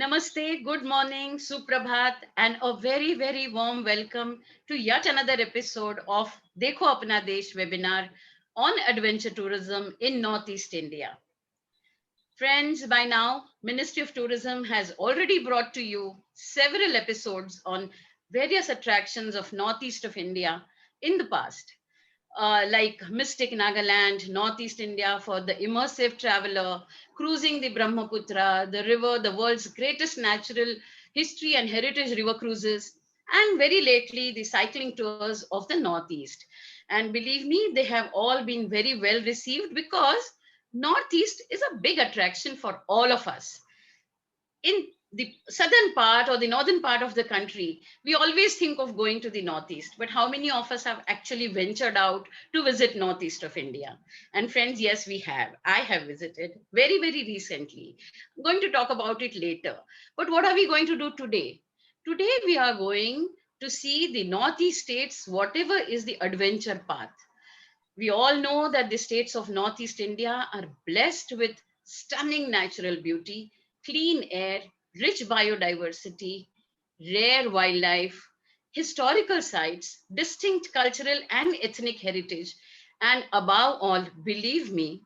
Namaste, good morning, Suprabhat, and a very, very warm welcome to yet another episode of Dekho Apna Desh webinar on adventure tourism in Northeast India. Friends, by now, Ministry of Tourism has already brought to you several episodes on various attractions of Northeast of India in the past. Like Mystic Nagaland, Northeast India for the immersive traveler, cruising the Brahmaputra, the river, the world's greatest natural history and heritage river cruises, and very lately, the cycling tours of the Northeast. And believe me, they have all been very well received because Northeast is a big attraction for all of us in the southern part or the northern part of the country, we always think of going to the northeast. But how many of us have actually ventured out to visit northeast of India? And friends, yes, we have. I have visited very, very recently. I'm going to talk about it later. But what are we going to do today? Today, we are going to see the northeast states, whatever is the adventure path. We all know that the states of Northeast India are blessed with stunning natural beauty, clean air, rich biodiversity, rare wildlife, historical sites, distinct cultural and ethnic heritage, and above all, believe me,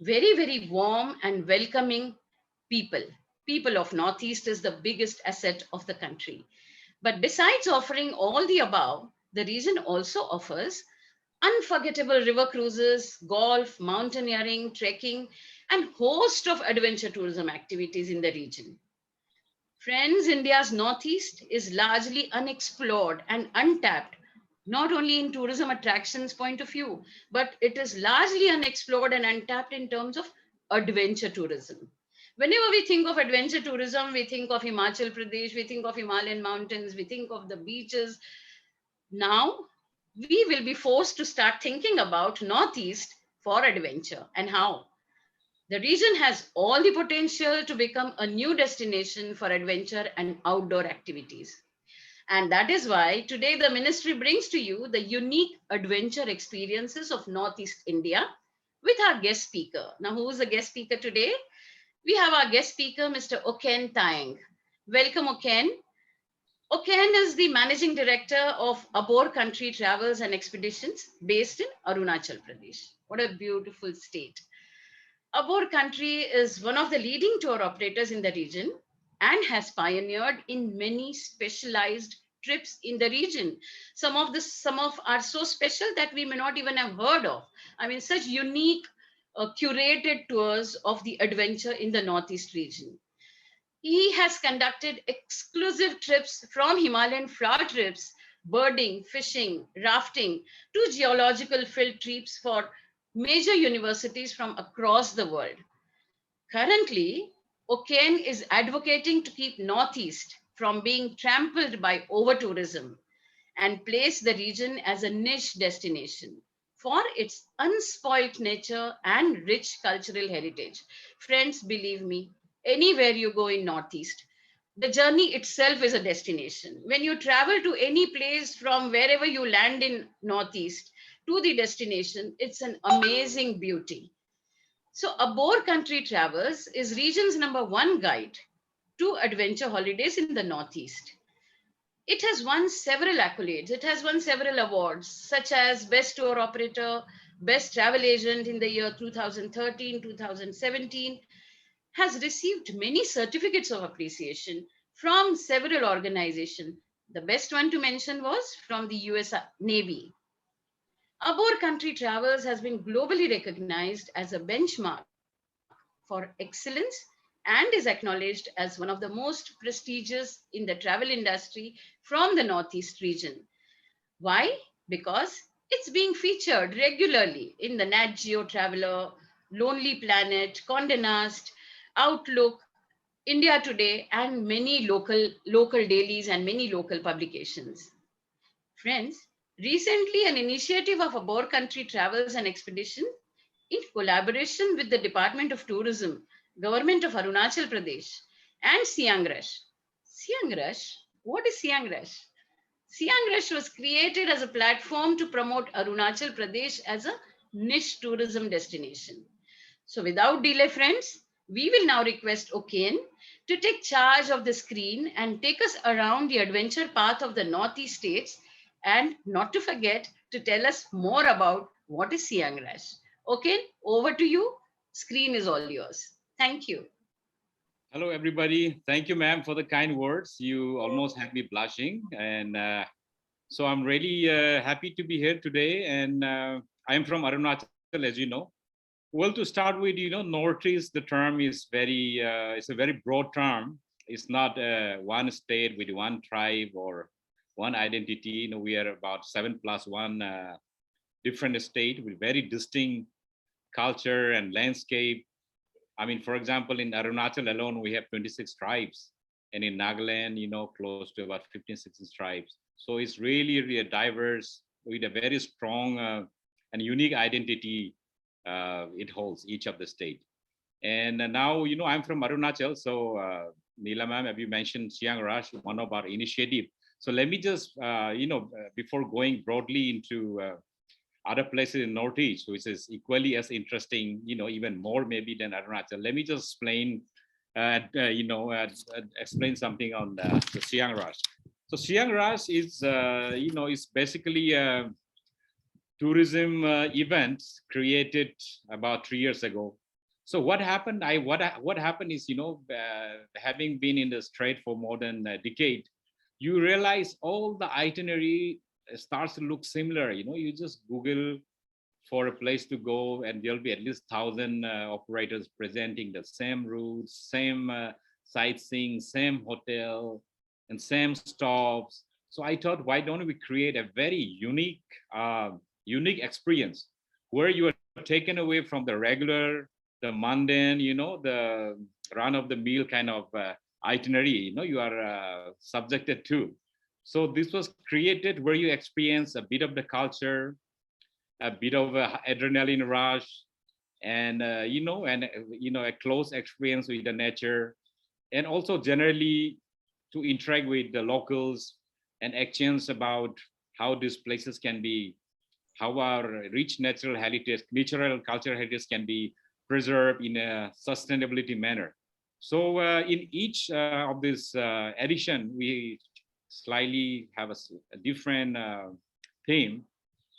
very, very warm and welcoming people. People of Northeast is the biggest asset of the country. But besides offering all the above, the region also offers unforgettable river cruises, golf, mountaineering, trekking, and host of adventure tourism activities in the region. Friends, India's northeast is largely unexplored and untapped, not only in tourism attractions point of view, but it is largely unexplored and untapped in terms of adventure tourism. Whenever we think of adventure tourism, we think of Himachal Pradesh, we think of Himalayan mountains, we think of the beaches. Now, we will be forced to start thinking about Northeast for adventure and how. The region has all the potential to become a new destination for adventure and outdoor activities. And that is why today the ministry brings to you the unique adventure experiences of Northeast India with our guest speaker. Now, who is the guest speaker today? We have our guest speaker, Mr. Oken Taeng. Welcome, Oken. Oken is the managing director of Abor Country Travels and Expeditions based in Arunachal Pradesh. What a beautiful state. Abor Country is one of the leading tour operators in the region and has pioneered in many specialized trips in the region. Some of are so special that we may not even have heard of. I mean, such unique, curated tours of the adventure in the Northeast region. He has conducted exclusive trips from Himalayan flower trips, birding, fishing, rafting to geological field trips for major universities from across the world. Currently, Oken is advocating to keep Northeast from being trampled by over tourism and place the region as a niche destination for its unspoilt nature and rich cultural heritage. Friends, believe me, anywhere you go in Northeast, the journey itself is a destination. When you travel to any place from wherever you land in Northeast to the destination, it's an amazing beauty. So, Abor Country Travels is region's number one guide to adventure holidays in the Northeast. It has won several accolades. It has won several awards, such as Best Tour Operator, Best Travel Agent in the year 2013, 2017, has received many certificates of appreciation from several organizations. The best one to mention was from the US Navy. Abor Country Travels has been globally recognized as a benchmark for excellence and is acknowledged as one of the most prestigious in the travel industry from the Northeast region. Why? Because it's being featured regularly in the Nat Geo Traveler, Lonely Planet, Condé Nast, Outlook, India Today, and many local dailies and many local publications. Friends, recently an initiative of Abor Country Travels and Expedition in collaboration with the Department of Tourism, Government of Arunachal Pradesh, and Siang Rush. Siang Rush? What is Siang Rush? Siang Rush was created as a platform to promote Arunachal Pradesh as a niche tourism destination. So, without delay, friends, We will now request Okain to take charge of the screen and take us around the adventure path of the Northeast states, and not to forget to tell us more about what is Siang Rash. Okain, over to you. Screen is all yours. Thank you. Hello, everybody. Thank you, ma'am, for the kind words. You almost had me blushing. And so I'm really happy to be here today. And I'm from Arunachal, as you know. Well, to start with, Northeast, the term is it's a very broad term. It's not one state with one tribe or one identity. We are about 7+1 different state with very distinct culture and landscape. I mean, for example, in Arunachal alone, we have 26 tribes. And in Nagaland, close to about 15, 16 tribes. So it's really, really diverse with a very strong and unique identity it holds, each of the state. And now, I'm from Arunachal. So Neela ma'am, have you mentioned Siang Rash, one of our initiative. So let me just, before going broadly into other places in Northeast, which is equally as interesting, even more maybe than Arunachal. Let me just explain, explain something on the Siang Rash. So Siang Rash is, is basically a tourism event created about 3 years ago. So what happened? What happened is, having been in the strait for more than a decade, you realize all the itinerary starts to look similar. You just Google for a place to go, and there'll be at least 1,000 operators presenting the same routes, same sightseeing, same hotel, and same stops. So I thought, why don't we create a very unique experience where you are taken away from the regular, the mundane, the run-of-the-mill kind of itinerary, you are subjected to. So this was created where you experience a bit of the culture, a bit of a adrenaline rush, and a close experience with the nature, and also generally to interact with the locals and exchange about how these places can be, how our rich natural cultural heritage can be preserved in a sustainability manner. So in each of this edition, we slightly have a different theme.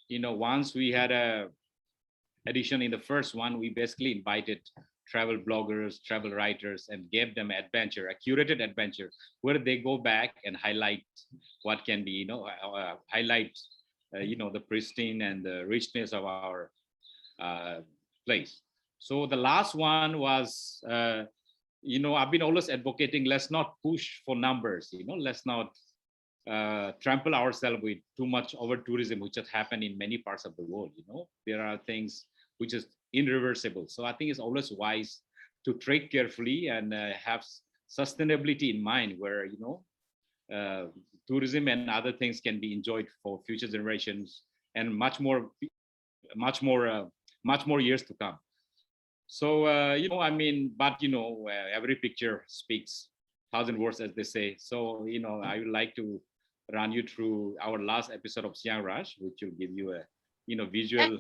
Once we had a edition in the first one, we basically invited travel bloggers, travel writers, and gave them a curated adventure, where they go back and highlight what can be, highlight, the pristine and the richness of our place. So the last one was, I've been always advocating, let's not push for numbers, let's not trample ourselves with too much over tourism, which has happened in many parts of the world. There are things which is irreversible. So I think it's always wise to trade carefully and have sustainability in mind, where tourism and other things can be enjoyed for future generations and much more years to come. So every picture speaks 1,000 words, as they say. So I would like to run you through our last episode of Siang Rash, which will give you a visual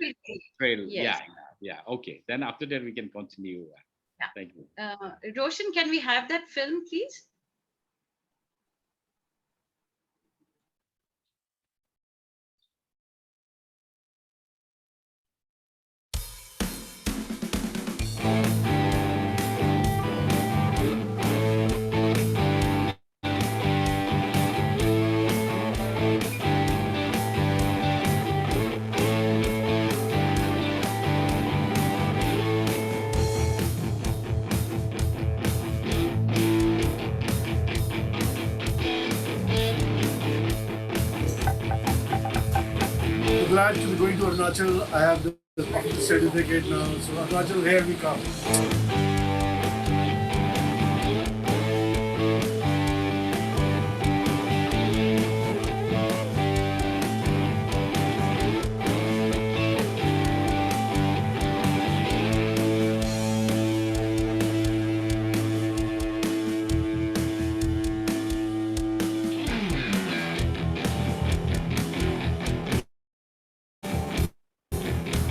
trail. Yes. Yeah. Okay. Then after that we can continue. Yeah. Thank you. Roshan, can we have that film, please? Glad to be going to Arunachal. I have the certificate now. So Arunachal, here we come.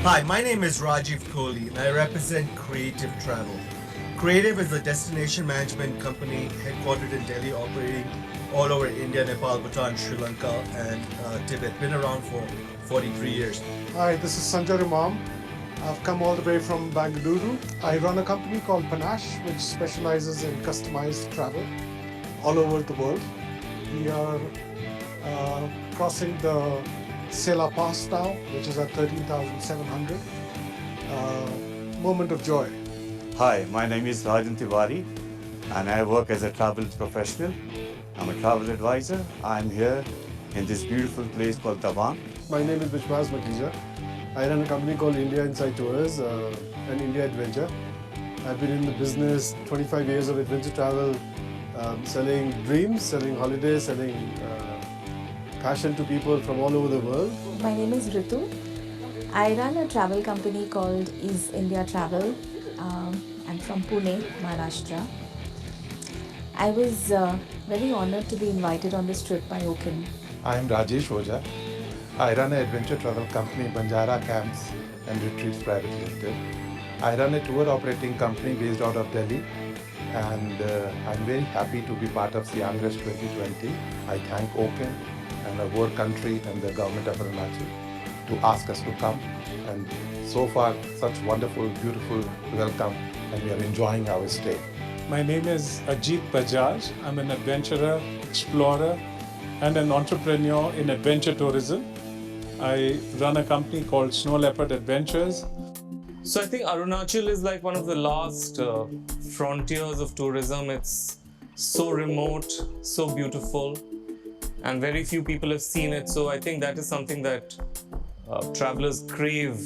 Hi, my name is Rajiv Kohli and I represent Creative Travel. Creative is a destination management company headquartered in Delhi, operating all over India, Nepal, Bhutan, Sri Lanka, and Tibet. Been around for 43 years. Hi, this is Sanjay Imam. I've come all the way from Bangalore. I run a company called Panache, which specializes in customized travel all over the world. We are crossing the Sela Pass now, which is at 13,700. Moment of joy. Hi, my name is Rajan Tiwari and I work as a travel professional. I'm a travel advisor. I'm here in this beautiful place called Tabang. My name is Vishwas Makija. I run a company called India Inside Tours and India Adventure. I've been in the business 25 years of adventure travel, selling dreams, selling holidays, selling passion to people from all over the world. My name is Ritu. I run a travel company called Is India Travel. I'm from Pune, Maharashtra. I was very honored to be invited on this trip by Oaken. I am Rajesh Oja. I run an adventure travel company, Banjara Camps and Retreats Private Limited. I run a tour operating company based out of Delhi, and I'm very happy to be part of Siangress 2020. I thank Oaken and our country and the government of Arunachal to ask us to come, and so far such wonderful, beautiful welcome, and we are enjoying our stay. My name is Ajit Bajaj. I'm an adventurer, explorer, and an entrepreneur in adventure tourism. I run a company called Snow Leopard Adventures. So I think Arunachal is like one of the last frontiers of tourism. It's so remote, so beautiful, and very few people have seen it. So I think that is something that travelers crave.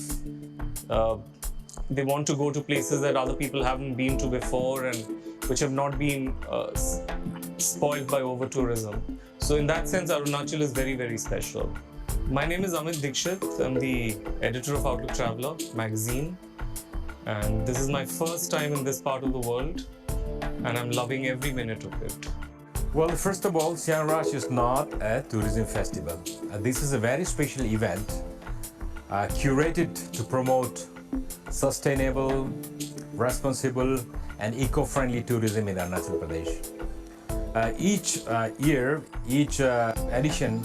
They want to go to places that other people haven't been to before and which have not been spoiled by over-tourism. So in that sense, Arunachal is very, very special. My name is Amit Dikshit. I'm the editor of Outlook Traveler magazine. And this is my first time in this part of the world, and I'm loving every minute of it. Well, first of all, Siangress is not a tourism festival. This is a very special event curated to promote sustainable, responsible, and eco-friendly tourism in Arunachal Pradesh. Each year, each edition,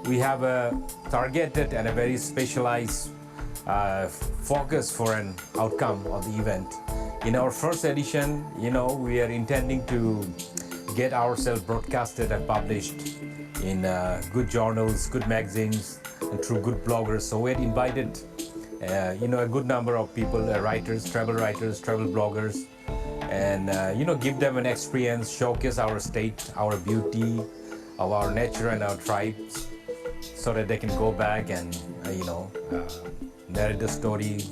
we have a targeted and a very specialized focus for an outcome of the event. In our first edition, we are intending to get ourselves broadcasted and published in good journals, good magazines, and through good bloggers. So we had invited, a good number of people, writers, travel bloggers, and give them an experience, showcase our state, our beauty, of our nature and our tribes, so that they can go back and narrate the story,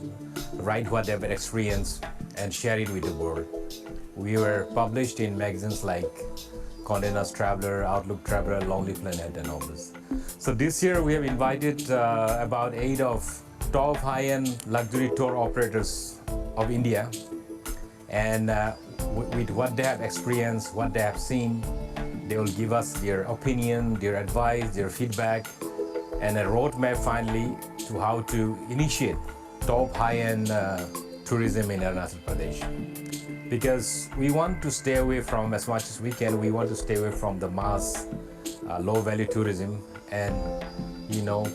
write what they've experienced, and share it with the world. We were published in magazines like Condé Nast Traveler, Outlook Traveler, Lonely Planet, and all this. So this year we have invited about 8 of top high-end luxury tour operators of India, and with what they have experienced, what they have seen, they will give us their opinion, their advice, their feedback, and a roadmap finally to how to initiate top high-end tourism in Arunachal Pradesh. Because we want to stay away from, as much as we can, we want to stay away from the mass, low-value tourism, and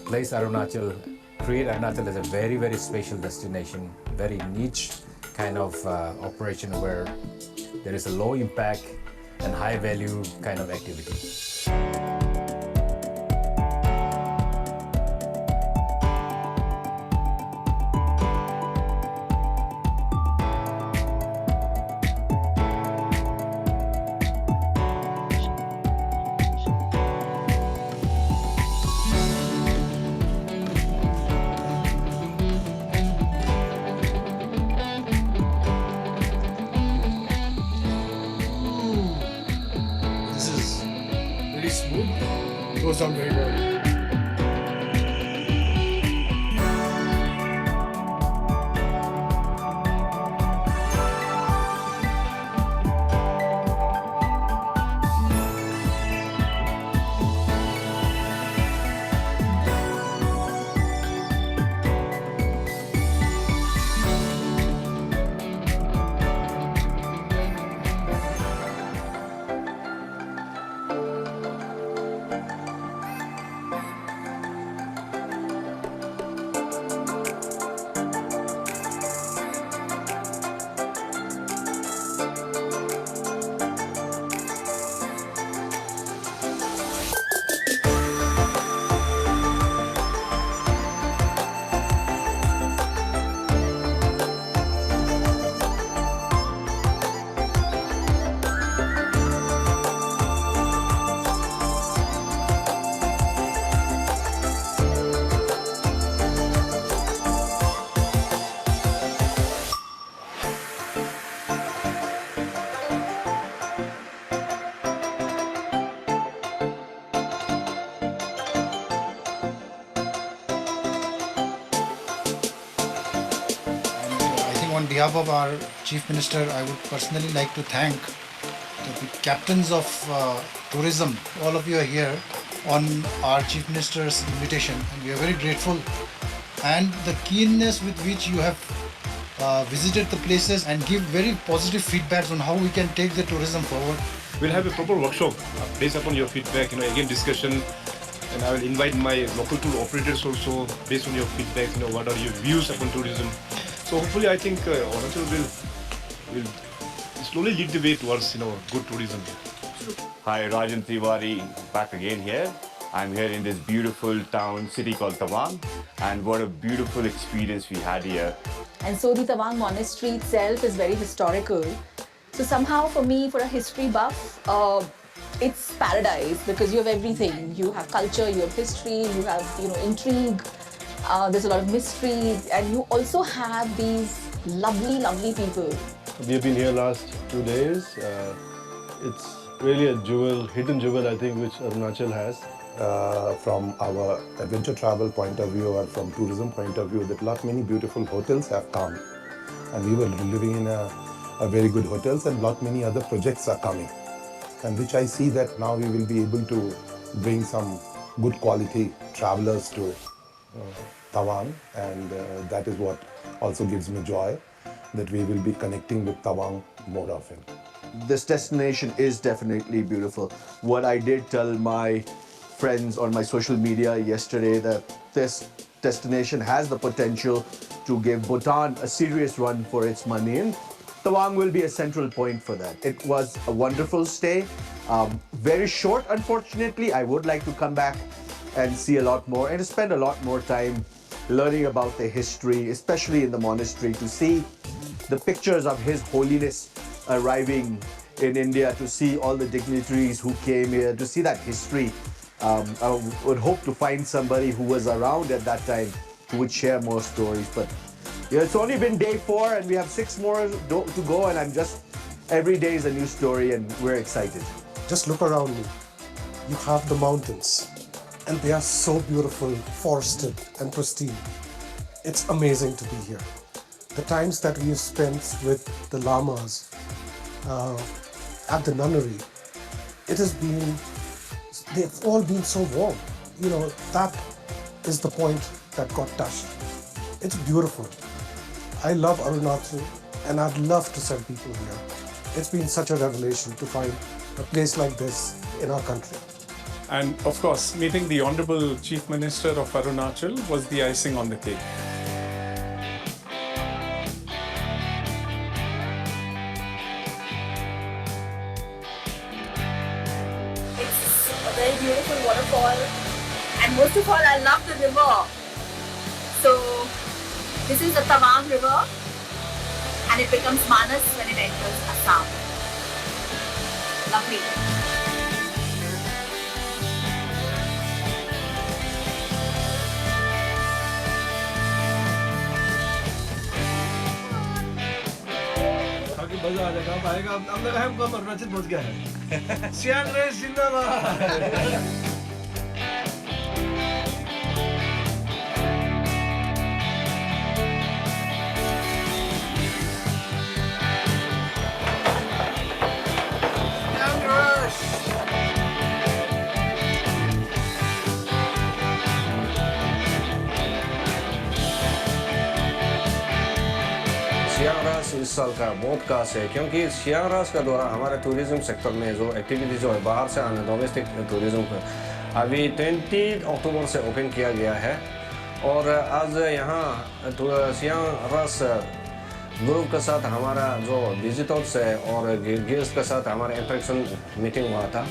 place Arunachal, create Arunachal as a very, very special destination, very niche kind of operation where there is a low impact and high value kind of activity. Goes down very well. on behalf of our Chief Minister, I would personally like to thank the captains of tourism. All of you are here on our Chief Minister's invitation, and we are very grateful. And the keenness with which you have visited the places and give very positive feedbacks on how we can take the tourism forward. We'll have a proper workshop based upon your feedback, again discussion, and I will invite my local tour operators also based on your feedback, what are your views upon tourism. So hopefully I think Arunachal will slowly lead the way towards good tourism. Hi, Rajan Tiwari back again here. I'm here in this beautiful town, city called Tawang, and what a beautiful experience we had here. And so the Tawang monastery itself is very historical. So somehow for me, for a history buff, it's paradise because you have everything. You have culture, you have history, you have intrigue. There's a lot of mystery, and you also have these lovely, lovely people. We have been here last 2 days. It's really a jewel, hidden jewel, I think, which Arunachal has. From our adventure travel point of view or from tourism point of view, that many beautiful hotels have come, and we were living in a very good hotels, and many other projects are coming, and which I see that now we will be able to bring some good quality travelers to Tawang, and that is what also gives me joy, that we will be connecting with Tawang more often. This destination is definitely beautiful. What I did tell my friends on my social media yesterday, that this destination has the potential to give Bhutan a serious run for its money, and Tawang will be a central point for that. It was a wonderful stay, very short unfortunately. I would like to come back and see a lot more and spend a lot more time learning about the history, especially in the monastery, to see the pictures of His Holiness arriving in India, to see all the dignitaries who came here, to see that history. I would hope to find somebody who was around at that time who would share more stories. But it's only been day 4 and we have 6 more to go, and every day is a new story and we're excited. Just look around me. You have the mountains, and they are so beautiful, forested and pristine. It's amazing to be here. The times that we have spent with the lamas at the nunnery, they've all been so warm. That is the point that got touched. It's beautiful. I love Arunachal, and I'd love to send people here. It's been such a revelation to find a place like this in our country. And of course, meeting the Honorable Chief Minister of Arunachal was the icing on the cake. It's a very beautiful waterfall, and most of all, I love the river. So this is the Tawang River, and it becomes Manas when it enters Assam. Lovely. मजा आ जाएगा, अब आएगा, अब लगा है हमको अरुणाचल पहुंच गया है। सियाम रेस जिंदाबाद। सियारास इस साल का बहुत खास है, क्योंकि सियारास का दौरा हमारे टूरिज्म सेक्टर में जो एक्टिविटी जो है बाहर से आने डोमेस्टिक टूरिज्म पर अभी 20 अक्टूबर से ओपन किया गया है। और आज यहाँ सियारास ग्रुप के साथ हमारा जो विजिटर्स है और गेस्ट के साथ हमारा इंटरेक्शन मीटिंग हुआ था,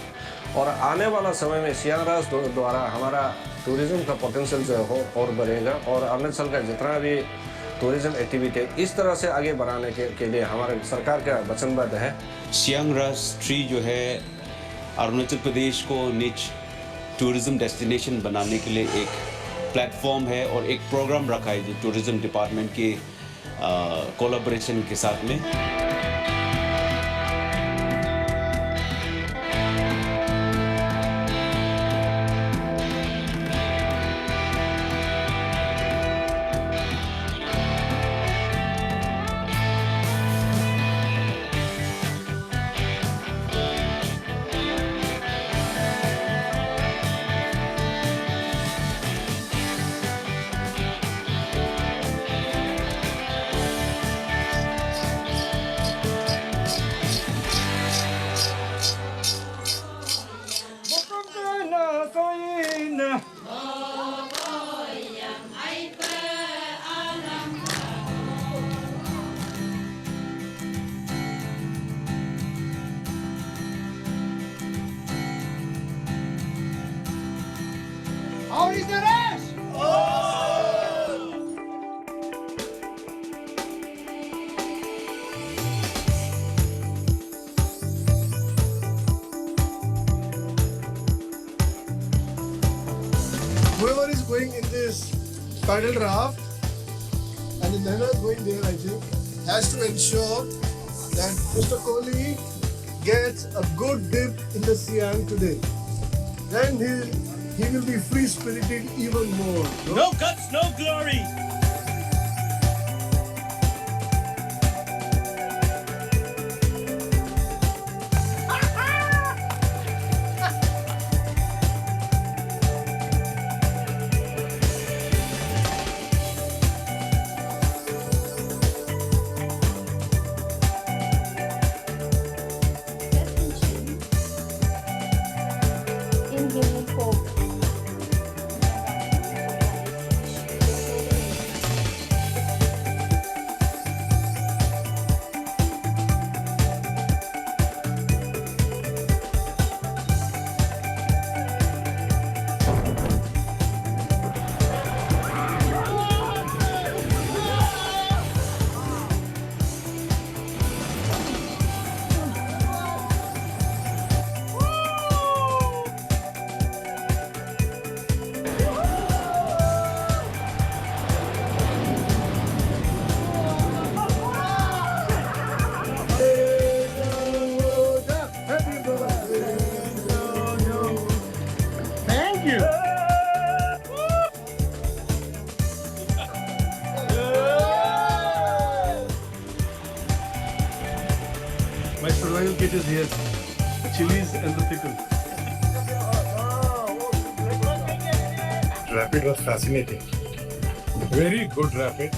और आने वाला समय में सियारास द्वारा हमारा टूरिज्म का पोटेंशियल जो है और बढ़ेगा, और अरुणाचल का जितना भी टूरिज्म एक्टिविटी इस तरह से आगे बढ़ाने के लिए हमारे सरकार का वचनबद्ध है। सियांगरास ट्री जो है अरुणाचल प्रदेश को निच टूरिज्म डेस्टिनेशन बनाने के लिए एक प्लेटफॉर्म है और एक प्रोग्राम रखा है जो टूरिज्म डिपार्टमेंट के कोलैबोरेशन के साथ में। paddle raft, and the Nehru is going there, I think, has to ensure that Mr. Kohli gets a good dip in the Siam today. Then he will be free-spirited even more. No guts, no glory. Thank you. My survival kit is here. The chilies and the pickle. Rapid was fascinating. Very good rapid,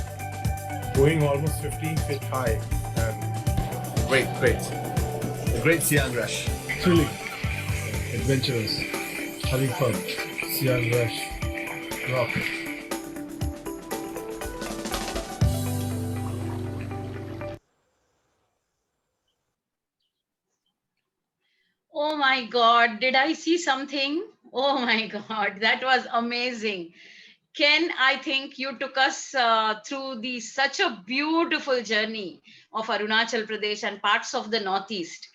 going almost 15 feet high, and Great. A great Siam rush. thrilling, adventurous, having fun. Siam Rush, rock. Oh my God, did I see something? Oh my God, that was amazing. Ken, I think you took us through such a beautiful journey of Arunachal Pradesh and parts of the Northeast.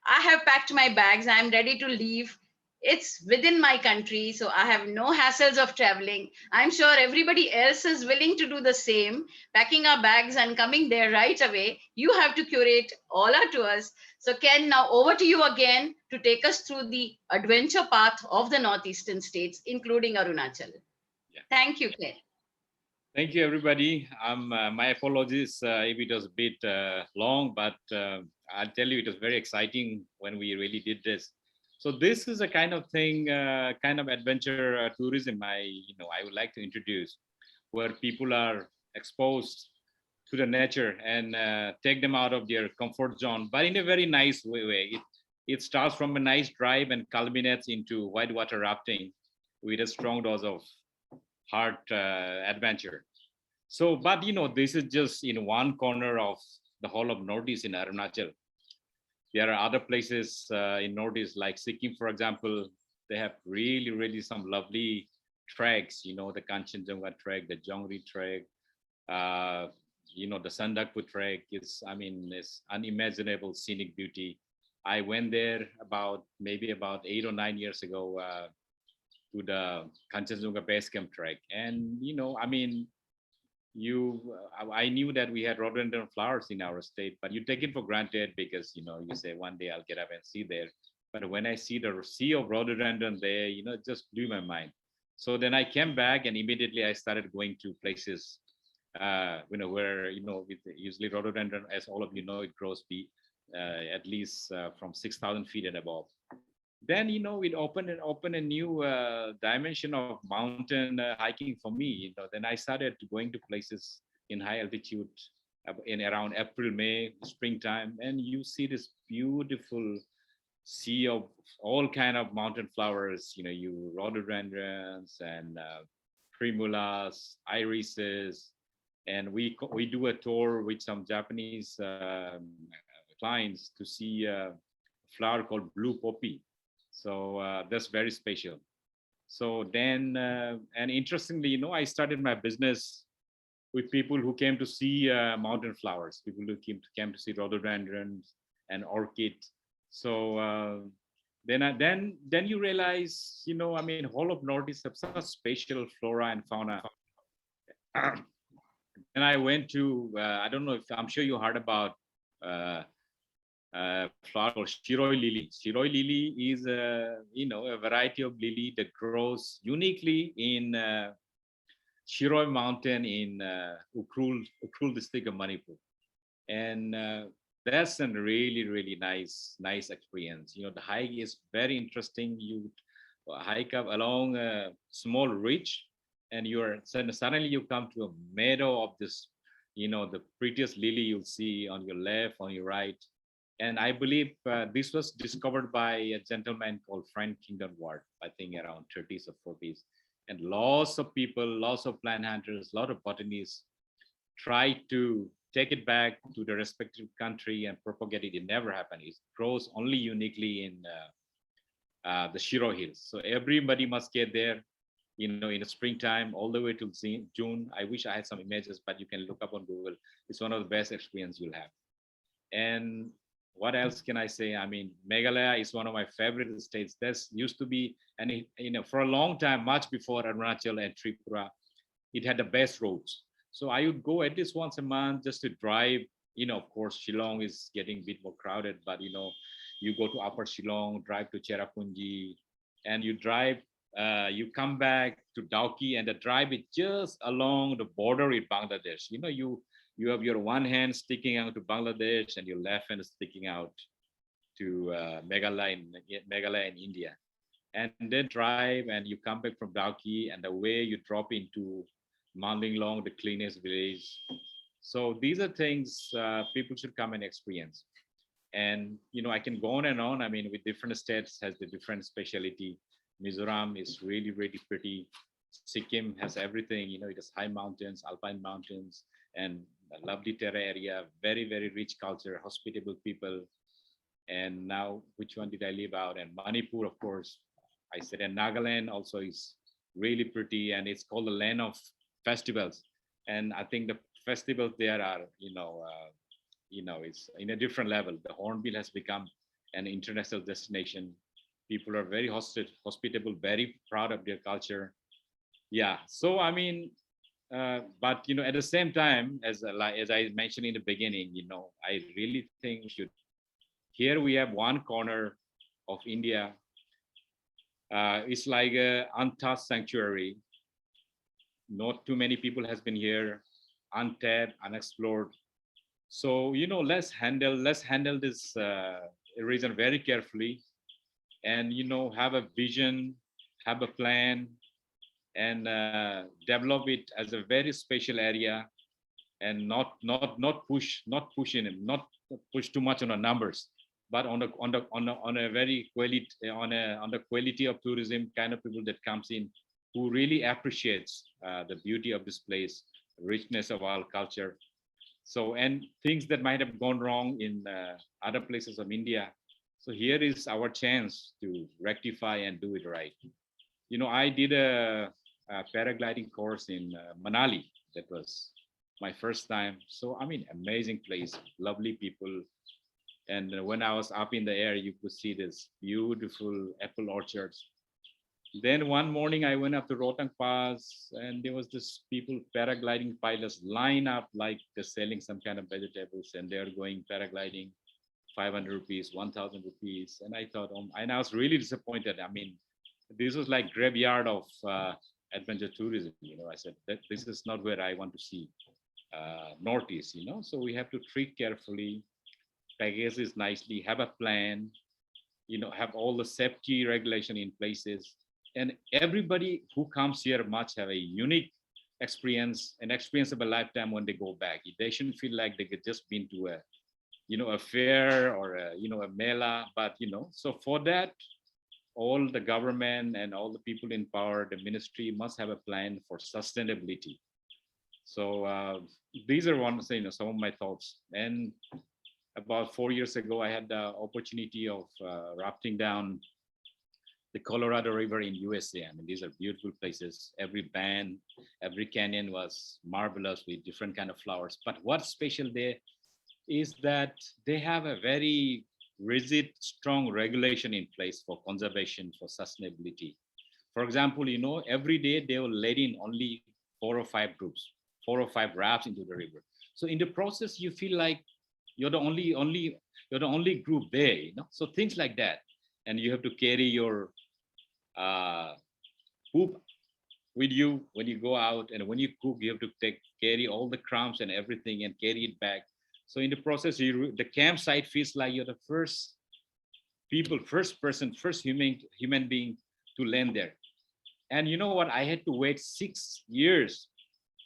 I have packed my bags. I'm ready to leave. It's within my country, so I have no hassles of traveling. I'm sure everybody else is willing to do the same, packing our bags and coming there right away. You have to curate all our tours. So, Ken, now over to you again to take us through the adventure path of the Northeastern states, including Arunachal. Thank you, Ken. Thank you, everybody. My apologies if it was a bit long, but I'll tell you, it was very exciting when we really did this. So this is a kind of thing, kind of adventure tourism I would like to introduce, where people are exposed to the nature and take them out of their comfort zone, but in a very nice way. It starts from a nice drive and culminates into whitewater rafting with a strong dose of heart adventure. So, but this is just in one corner of the whole of Northeast in Arunachal. There are other places in Northeast, like Sikkim, for example. They have really some lovely treks. The Kanchenjunga trek, the Jongri trek, the Sandakpur trek. It's unimaginable scenic beauty. I went there maybe about 8 or 9 years ago to the Kanchenjunga base camp trek, and I knew that we had rhododendron flowers in our state, but you take it for granted because you say one day I'll get up and see there. But when I see the sea of rhododendron there, it just blew my mind. So then I came back and immediately I started going to places, where with usually rhododendron, as all of you know, it grows at least from 6,000 feet and above. Then it opened a new dimension of mountain hiking for me. Then I started going to places in high altitude in around April, May, springtime, and you see this beautiful sea of all kind of mountain flowers. You rhododendrons and primulas, irises, and we do a tour with some Japanese clients to see a flower called blue poppy. So that's very special. So then, and interestingly, I started my business with people who came to see mountain flowers, people who came to see rhododendrons and orchid. So then you realize, whole of Northeast have such special flora and fauna. then I went to, I don't know if, I'm sure you heard about uh, flower called Shiroi lily. Shiroi lily is, a variety of lily that grows uniquely in Shiroi mountain in Ukrul district of Manipur. And that's a really, really nice experience. The hike is very interesting. You hike up along a small ridge, and suddenly you come to a meadow of this, the prettiest lily you'll see on your left, on your right. And I believe this was discovered by a gentleman called Frank Kingdon Ward, I think around 30s or 40s. And lots of people, lots of plant hunters, a lot of botanists try to take it back to the respective country and propagate it. It never happened. It grows only uniquely in the Shiro Hills. So everybody must get there, in the springtime all the way to June. I wish I had some images, but you can look up on Google. It's one of the best experience you'll have. And what else can I say? I mean, Meghalaya is one of my favorite states. This used to be, and for a long time, much before Arunachal and Tripura, it had the best roads. So I would go at least once a month just to drive. Of course, Shillong is getting a bit more crowded, but you go to Upper Shillong, drive to Cherrapunji, and you drive. You come back to Dauki, and the drive is just along the border with Bangladesh. You have your one hand sticking out to Bangladesh and your left hand sticking out to Meghalaya in India. And then drive, and you come back from Dauki, and the way you drop into Mandinglong, the cleanest village. So these are things people should come and experience. And I can go on and on. I mean, with different states has the different specialty. Mizoram is really, really pretty. Sikkim has everything. It has high mountains, alpine mountains, and a lovely terra area. Very, very rich culture, hospitable people. And now, which one did I leave out? And Manipur, of course, I said. And Nagaland also is really pretty, and it's called the land of festivals. And I think the festivals there are, it's in a different level. The Hornbill has become an international destination. People are very hospitable, very proud of their culture. Yeah. So I mean, but at the same time, as I mentioned in the beginning, I really think we should. Here we have one corner of India. It's like a untouched sanctuary. Not too many people has been here, untapped, unexplored. So let's handle this region very carefully, and have a vision, have a plan, and develop it as a very special area, and not push too much on the numbers, but on a very quality on the quality of tourism, kind of people that comes in who really appreciates the beauty of this place, richness of our culture. So, and things that might have gone wrong in other places of India. So here is our chance to rectify and do it right. I did a paragliding course in Manali. That was my first time. So, I mean, amazing place, lovely people. And when I was up in the air, you could see this beautiful apple orchards. Then one morning I went up to Rotang Pass, and there was this people, paragliding pilots, line up like they're selling some kind of vegetables, and they're going paragliding, 500 rupees, 1,000 rupees. And I thought, and I was really disappointed. I mean, this was like graveyard of adventure tourism. I said that this is not where I want to see Northeast. So we have to treat carefully, package this nicely, have a plan, have all the safety regulation in places. And everybody who comes here must have a unique experience, an experience of a lifetime when they go back. They shouldn't feel like they could just been to a fair or a mela. But so for that, all the government and all the people in power, the ministry must have a plan for sustainability. So these are some of my thoughts. And about 4 years ago, I had the opportunity of rafting down the Colorado River in USA. I mean, these are beautiful places. Every bend, every canyon was marvelous with different kind of flowers. But what's special there is that they have a very rigid, strong regulation in place for conservation, for sustainability. For example, every day they will let in only 4 or 5 groups. 4 or 5 rafts into the river. So in the process, you feel like you're the only group there, you know. So things like that, and you have to carry your poop with you when you go out, and when you cook, you have to carry all the crumbs and everything and carry it back. So in the process, the campsite feels like you're the first person, first human being to land there. And you know what? I had to wait 6 years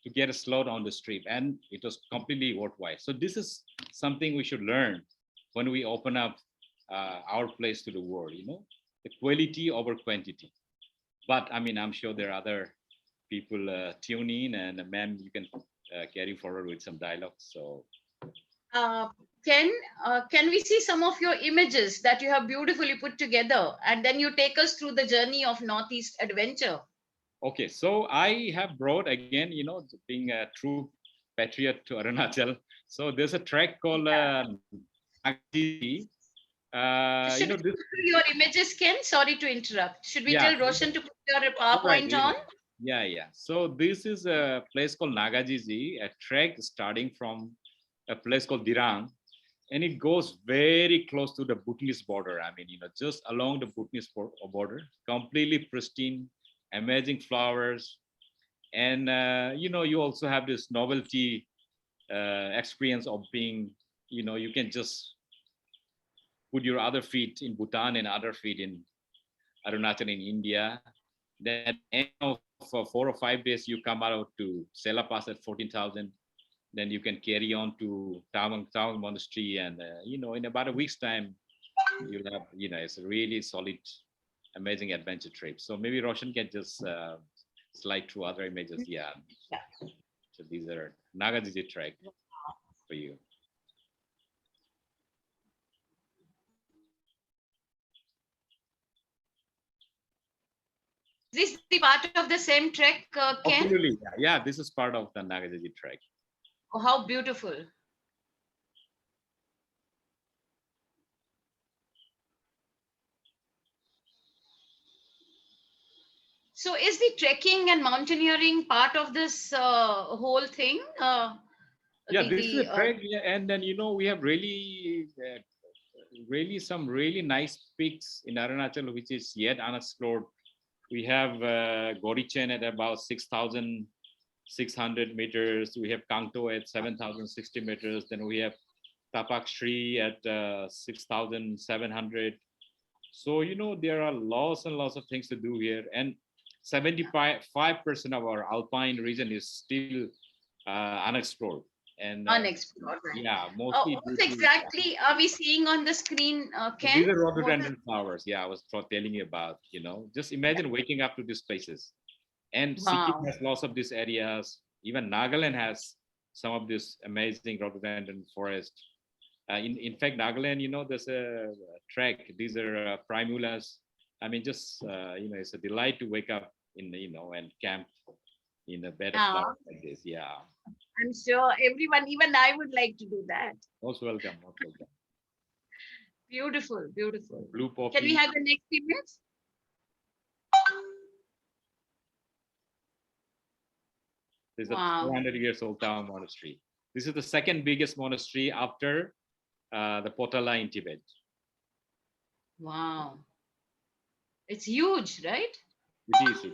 to get a slot on the strip, and it was completely worthwhile. So this is something we should learn when we open up our place to the world, you know, the quality over quantity. But I mean, I'm sure there are other people tune in, and ma'am, you can carry forward with some dialogue. So Can we see some of your images that you have beautifully put together, and then you take us through the journey of Northeast Adventure? okay, so I have brought again, you know, being a true patriot to Arunachal. So there's a track called Nagaji. You know, this, Your images, Ken. Sorry to interrupt. Should we yeah, tell Roshan to put your right, PowerPoint on? yeah. So this is a place called Nagajiji, a trek starting from a place called Dirang, and it goes very close to the Bhutanese border. I mean, you know, just along the Bhutanese border, completely pristine, amazing flowers, and you know, you also have this novelty experience of being, you know, you can just put your other feet in Bhutan and other feet in Arunachal in India. Then at the end of 4 or 5 days, you come out to Sela Pass at 14,000. Then you can carry on to Tawang Monastery, and you know, in about a week's time, you'll have, you know, it's a really solid, amazing adventure trip. So maybe Roshan can just slide through other images. Yeah. So these are Nagajiji trek for you. Is this the part of the same trek, Ken? Absolutely. Yeah, this is part of the Nagajiji trek. Oh, how beautiful. So is the trekking and mountaineering part of this whole thing? Yeah, this is a trek, and then, you know, we have really some really nice peaks in Arunachal, which is yet unexplored. We have Gorichen at about 6,600 meters. We have Kangto at 7,060 meters. Then we have Tapak Shri at 6,700. So, you know, there are lots and lots of things to do here. And 75% of our alpine region is still unexplored. And unexplored, right? Yeah, mostly. What exactly are we seeing on the screen, Ken? These are rhododendron flowers. Yeah, I was telling you about, you know, just imagine waking up to these places. And Sikkim has lots of these areas. Even Nagaland has some of this amazing rhododendron forest. In fact, Nagaland, you know, there's a trek. These are primulas. I mean, just, you know, it's a delight to wake up in, you know, and camp in a bed of flowers like this. Yeah. I'm sure everyone, even I would like to do that. Most welcome. Most welcome. Beautiful, beautiful. Blue poppy. Can we have the next image? This is a 200 years old Tawang monastery. This is the second biggest monastery after the Potala in Tibet. Wow. It's huge, right? It is.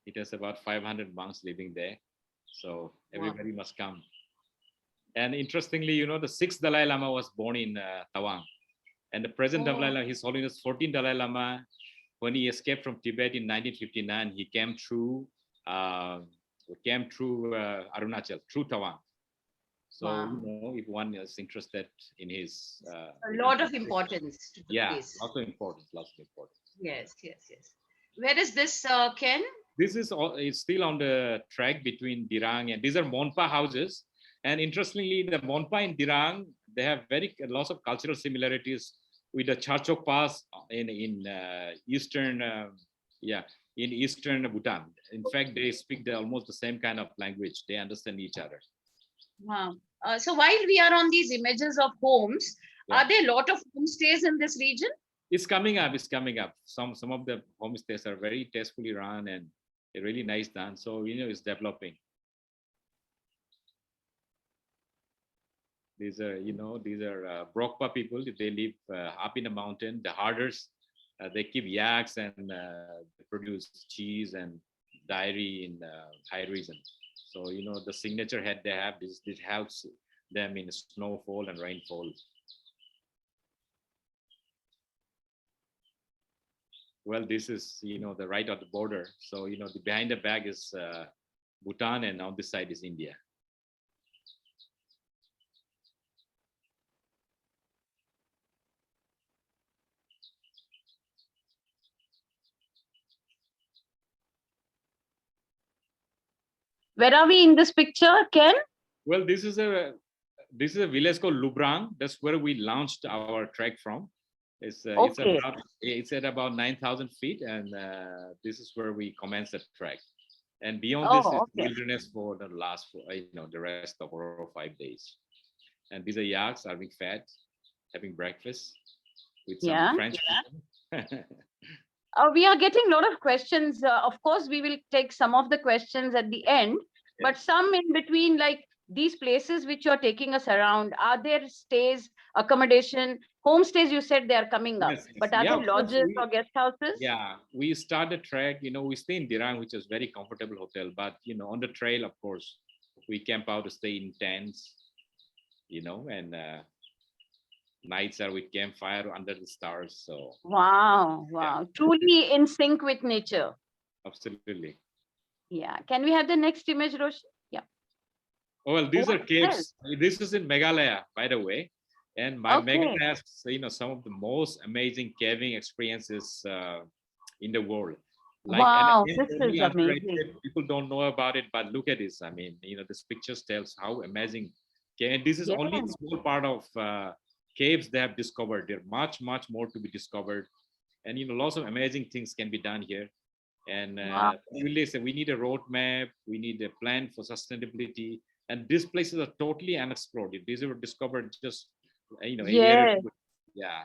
It has about 500 monks living there. So everybody must come. And interestingly, you know, the 6th Dalai Lama was born in Tawang. And the present Dalai Lama, His Holiness 14th Dalai Lama, when he escaped from Tibet in 1959, he came through Arunachal, through Tawang. So, you know, if one is interested in his... a lot of importance to the place. Lots of importance. Yes. Where is this, Ken? This is still on the track between Dirang, and these are Monpa houses. And interestingly, the Monpa and Dirang, they have lots of cultural similarities with the Charchok Pass in eastern Bhutan. In fact, they speak almost the same kind of language. They understand each other. Wow. So while we are on these images of homes, are there a lot of homestays in this region? It's coming up. Some of the homestays are very tastefully run and really nice done. So, you know, it's developing. These are, these are Brokpa people. They live up in the mountain. The herders, they keep yaks and they produce cheese and dairy in high region. So, the signature head they have, this helps them in snowfall and rainfall. Well, this is, the right of the border. So, the behind the bag is Bhutan, and on this side is India. Where are we in this picture, Ken? Well, this is a village called Lubrang. That's where we launched our trek from. It's at about 9,000 feet, and this is where we commenced the trek. And beyond this is wilderness for the last, the rest of our 5 days. And these are yaks are being fed, having breakfast with some French people. We are getting a lot of questions. Of course, we will take some of the questions at the end, but some in between, like these places which you're taking us around, are there stays, accommodation, homestays? You said they are coming up, but are there lodges or guest houses? Yeah, we start the trek, we stay in Dirang, which is very comfortable hotel, but, on the trail, of course, we camp out to stay in tents, and nights are with campfire under the stars. So wow, truly in sync with nature. Absolutely. Yeah. Can we have the next image, Roshan? Yeah. Oh, well, these are caves. This is in Meghalaya, by the way. And Meghalaya has, some of the most amazing caving experiences in the world. Wow, this is amazing. People don't know about it, but look at this. I mean, this picture tells how amazing. And this is only a small part of caves they have discovered. There are much more to be discovered. And, lots of amazing things can be done here. And we need a roadmap. We need a plan for sustainability. And these places are totally unexplored. These were discovered just, a year ago. Yeah.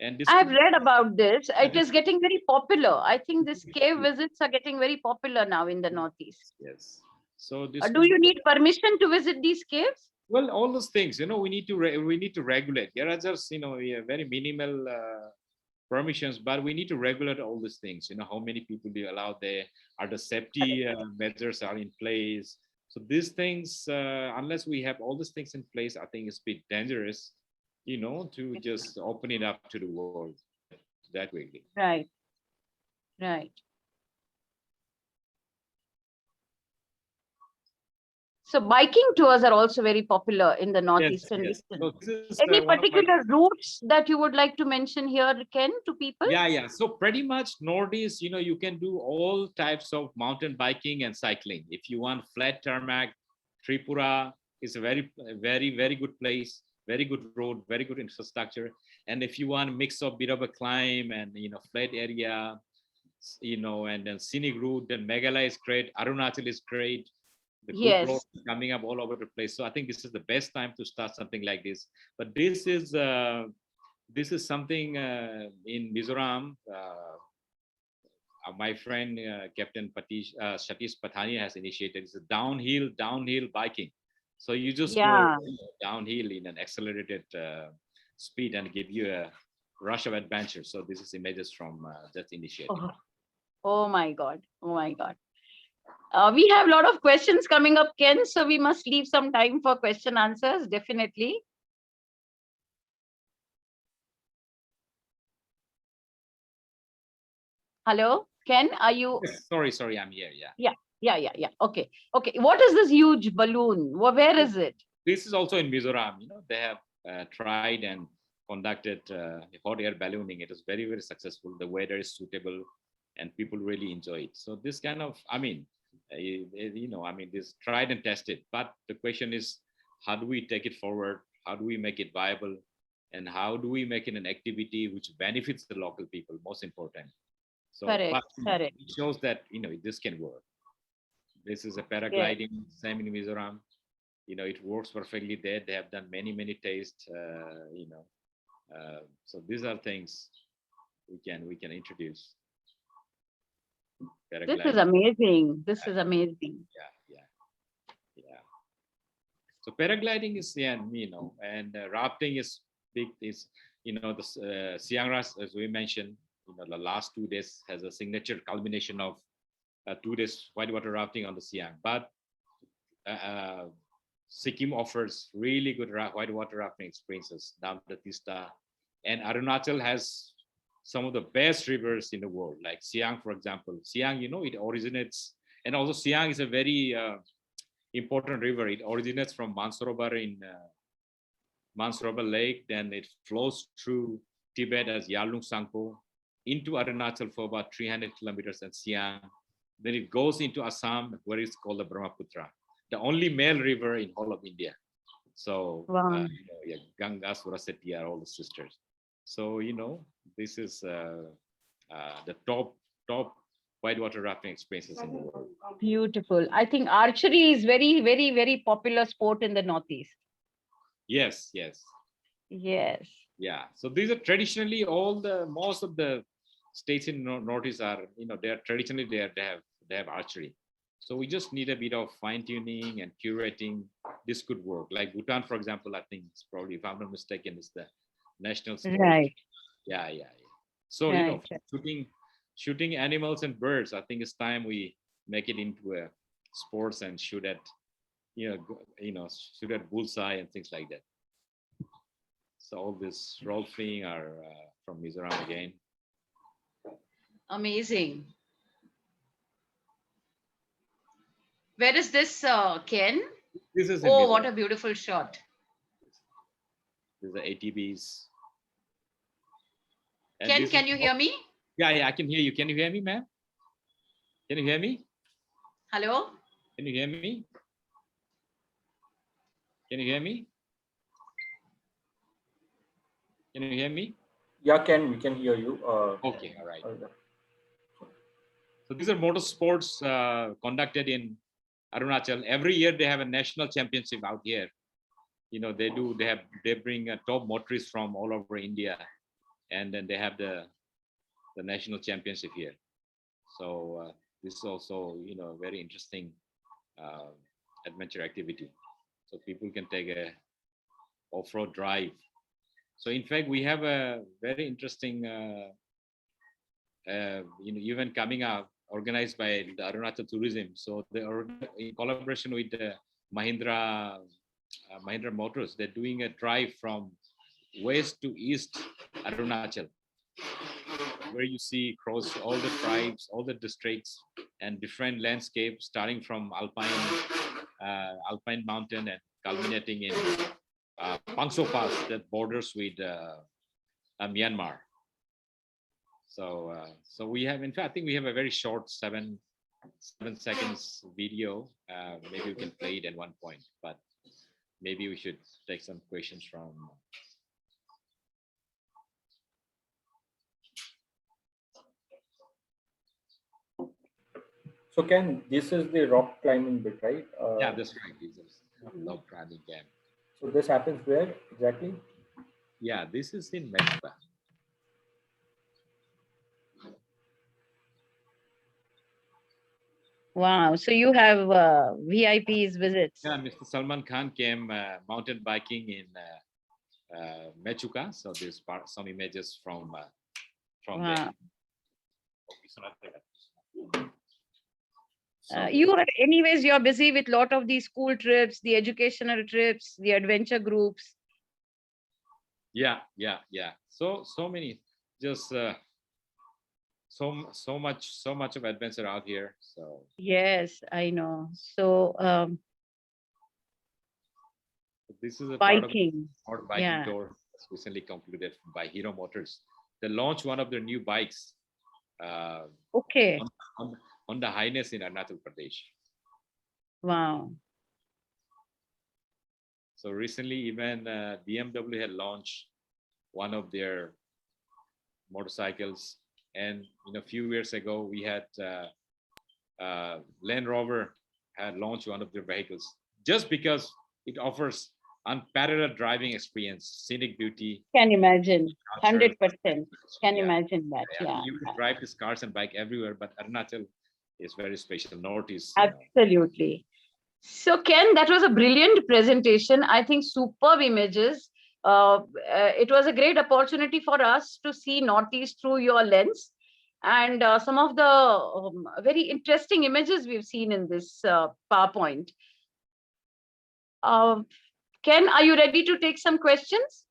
And I've read about this. It is getting very popular. I think these cave visits are getting very popular now in the Northeast. Yes. So do you need permission to visit these caves? Well, all those things, we need to regulate. There are just, very minimal permissions, but we need to regulate all these things. How many people do you allow there? Are the safety measures are in place? So these things, unless we have all these things in place, I think it's a bit dangerous, to just open it up to the world that way. Right. So biking tours are also very popular in the Northeastern region. So any particular routes that you would like to mention here, Ken, to people? Yeah. So pretty much Northeast, you can do all types of mountain biking and cycling. If you want flat tarmac, Tripura is a very, very good place, very good road, very good infrastructure. And if you want a mix of bit of a climb and, flat area, and then scenic route, then Meghalaya is great, Arunachal is great. The good roads coming up all over the place. So I think this is the best time to start something like this. But this is something in Mizoram. My friend Captain Satish Pathani has initiated. It's a downhill biking. So you just go downhill in an accelerated speed and give you a rush of adventure. So this is images from that initiative. Oh my God. We have a lot of questions coming up, Ken, so we must leave some time for question answers, definitely. Hello, Ken, are you? Yes, sorry, I'm here, yeah. Yeah. Okay. What is this huge balloon? Where is it? This is also in Mizoram. They have tried and conducted hot air ballooning. It is very, very successful. The weather is suitable and people really enjoy it. So this kind of, this tried and tested, but the question is, how do we take it forward? How do we make it viable? And how do we make it an activity which benefits the local people, most important? So correct. It shows that, this can work. This is a paragliding, same in Mizoram. It works perfectly there. They have done many tastes, so these are things we can introduce. This is amazing. Yeah. So paragliding is, yeah, and rafting is big. Is the Siang Ras, as we mentioned, the last 2 days has a signature culmination of 2 days whitewater rafting on the Siang. But Sikkim offers really good whitewater rafting experiences down the Tista, and Arunachal has some of the best rivers in the world, like Siang, for example. Siang, it originates, and also Siang is a very important river. It originates from Mansarovar in Mansarovar Lake, then it flows through Tibet as Yarlung Sangpo into Arunachal for about 300 kilometers at Siang. Then it goes into Assam, where it's called the Brahmaputra, the only male river in whole of India. So, Wow. Ganga, Surasati are all the sisters. So, this is the top whitewater rafting experiences in the world. Beautiful. I think archery is very, very, very popular sport in the Northeast. Yes, yes. Yes. Yeah. So these are traditionally most of the states in Northeast are, they are traditionally they have archery. So we just need a bit of fine tuning and curating. This could work. Like Bhutan, for example, I think it's probably, if I'm not mistaken, is the national sport. Right. Yeah. So Right. shooting animals and birds, I think it's time we make it into a sports and shoot at bullseye and things like that. So all this Rolfing are from Mizoram again. Amazing. Where is this, Ken? This is in Oh, what Mizoram. a beautiful shot. These are ATVs. And Ken, this can is- you hear me? Yeah, I can hear you. Can you hear me, ma'am? Can you hear me? Hello? Can you hear me? Can you hear me? Can you hear me? Yeah, Ken, we can hear you. Okay, all right. So these are motorsports conducted in Arunachal. Every year they have a national championship out here. They bring top motorists from all over India, and then they have the national championship here. So this is also very interesting adventure activity. So people can take a off-road drive. So in fact, we have a very interesting event coming up organized by the Arunachal Tourism. So they are in collaboration with Mahindra Motors. They're doing a drive from west to east Arunachal, where you see across all the tribes, all the districts, and different landscapes, starting from Alpine mountain and culminating in Pangso Pass that borders with Myanmar. So we have, in fact, I think we have a very short 7 seconds video. Maybe we can play it at one point, but maybe we should take some questions from. So Ken, this is the rock climbing bit, right? Yeah, that's right. This is rock climbing camp. So this happens where exactly? Yeah, this is in Mechuka. Wow. So you have VIPs visits. Yeah, Mr. Salman Khan came mountain biking in Mechuka. So there's some images from Wow. there. Anyways, you're busy with a lot of these school trips, the educational trips, the adventure groups. Yeah. So many, just so much of adventure out here. So Yes, I know. So this is a biking. part of biking Yeah. tour that's recently concluded by Hero Motors. They launched one of their new bikes. Okay. On the Highness in Arunachal Pradesh. Wow. So recently, even BMW had launched one of their motorcycles, and a few years ago we had Land Rover had launched one of their vehicles just because it offers unparalleled driving experience, scenic beauty. Can imagine. culture. 100%. Can Yeah. imagine that. Yeah. You can drive these cars and bike everywhere, but Arunachal is very special. Northeast. Absolutely. So Ken, that was a brilliant presentation. I think superb images. It was a great opportunity for us to see Northeast through your lens, and some of the very interesting images we've seen in this PowerPoint. Uh, Ken, are you ready to take some questions?